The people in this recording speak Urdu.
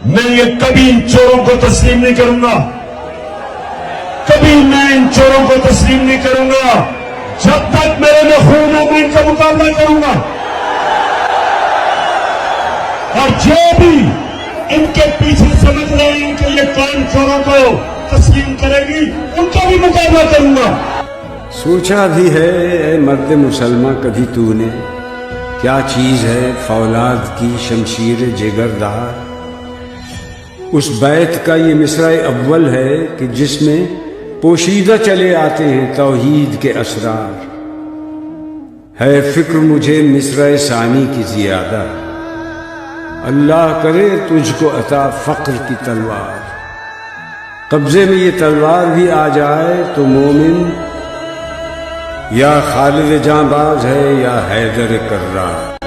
میں یہ کبھی ان چوروں کو تسلیم نہیں کروں گا، کبھی میں ان چوروں کو تسلیم نہیں کروں گا۔ جب تک میرے میں خون ہو میں ان کا مقابلہ کروں گا، اور جو بھی ان کے پیچھے سمجھ رہے ہیں کہ یہ قوم چوروں کو تسلیم کرے گی، ان کا بھی مقابلہ کروں گا۔ سوچا بھی ہے اے مرد مسلمہ کبھی تو نے، کیا چیز ہے فولاد کی شمشیر جگردار؟ اس بیت کا یہ مصرع اول ہے کہ جس میں پوشیدہ چلے آتے ہیں توحید کے اسرار۔ ہے فکر مجھے مصرع ثانی کی زیادہ، اللہ کرے تجھ کو عطا فقر کی تلوار۔ قبضے میں یہ تلوار بھی آ جائے تو مومن یا خالد جاں باز ہے یا حیدر کرار۔